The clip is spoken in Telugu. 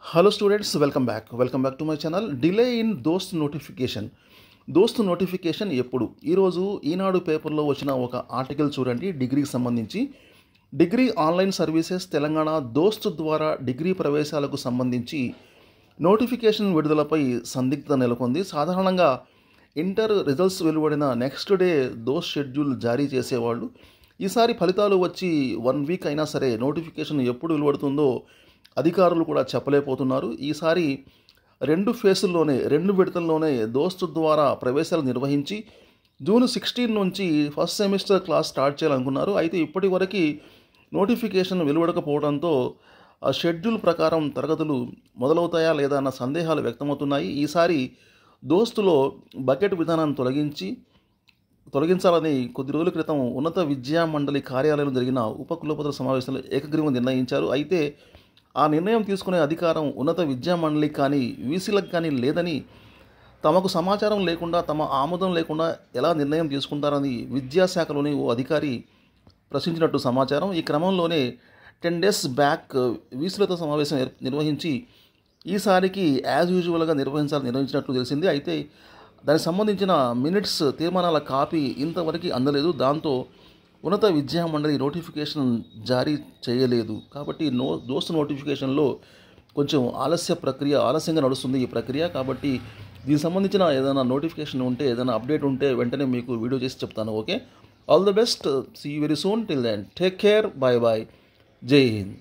Hello students, welcome back. Welcome back to my channel. Delay in దోస్త్ నోటిఫికేషన్. దోస్త్ నోటిఫికేషన్ ఎప్పుడు? ఈరోజు ఈనాడు పేపర్లో వచ్చిన ఒక ఆర్టికల్ చూడండి. డిగ్రీకి సంబంధించి డిగ్రీ ఆన్లైన్ సర్వీసెస్ తెలంగాణ దోస్త్ ద్వారా డిగ్రీ ప్రవేశాలకు సంబంధించి నోటిఫికేషన్ విడుదలపై సందిగ్ధత నెలకొంది. సాధారణంగా ఇంటర్ రిజల్ట్స్ వెలువడిన నెక్స్ట్ డే దోస్త్ షెడ్యూల్ జారీ చేసేవాళ్ళు. ఈసారి ఫలితాలు వచ్చి 1 వీక్ అయినా సరే నోటిఫికేషన్ ఎప్పుడు వెలువడుతుందో అధికారులు కూడా చెప్పలేకపోతున్నారు. ఈసారి 2 ఫేసుల్లోనే 2 విడతల్లోనే దోస్తు ద్వారా ప్రవేశాలు నిర్వహించి జూన్ 16 నుంచి ఫస్ట్ సెమిస్టర్ క్లాస్ స్టార్ట్ చేయాలనుకున్నారు. అయితే ఇప్పటి వరకు నోటిఫికేషన్ వెలువడకపోవడంతో ఆ షెడ్యూల్ ప్రకారం తరగతులు మొదలవుతాయా లేదా అన్న సందేహాలు వ్యక్తమవుతున్నాయి. ఈసారి దోస్తులో బకెట్ విధానాన్ని తొలగించాలని కొద్ది రోజుల క్రితం ఉన్నత విద్యా మండలి కార్యాలయంలో జరిగిన ఉప కులపతుల సమావేశంలో ఏకగ్రీవం నిర్ణయించారు. అయితే ఆ నిర్ణయం తీసుకునే అధికారం ఉన్నత విద్యా మండలికి కానీ వీసీలకు కానీ లేదని, తమకు సమాచారం లేకుండా తమ ఆమోదం లేకుండా ఎలా నిర్ణయం తీసుకుంటారని విద్యాశాఖలోని ఓ అధికారి ప్రశ్నించినట్టు సమాచారం. ఈ క్రమంలోనే 10 డేస్ బ్యాక్ వీసీలతో సమావేశం నిర్వహించి ఈసారికి యాజ్ యూజువల్గా నిర్వహించినట్లు తెలిసింది. అయితే దానికి సంబంధించిన మినిట్స్ తీర్మానాల కాపీ ఇంతవరకు అందలేదు. దాంతో ఉన్నత విద్యా మండలి నోటిఫికేషన్ జారీ చేయలేదు. కాబట్టి దోస్త్ నోటిఫికేషన్లో కొంచెం ఆలస్యంగా నడుస్తుంది ఈ ప్రక్రియ. కాబట్టి దీనికి సంబంధించిన ఏదైనా నోటిఫికేషన్ ఉంటే, ఏదైనా అప్డేట్ ఉంటే వెంటనే మీకు వీడియో చేసి చెప్తాను. Okay, all the best, see you very soon. Till then take care, bye bye, జై హింద్.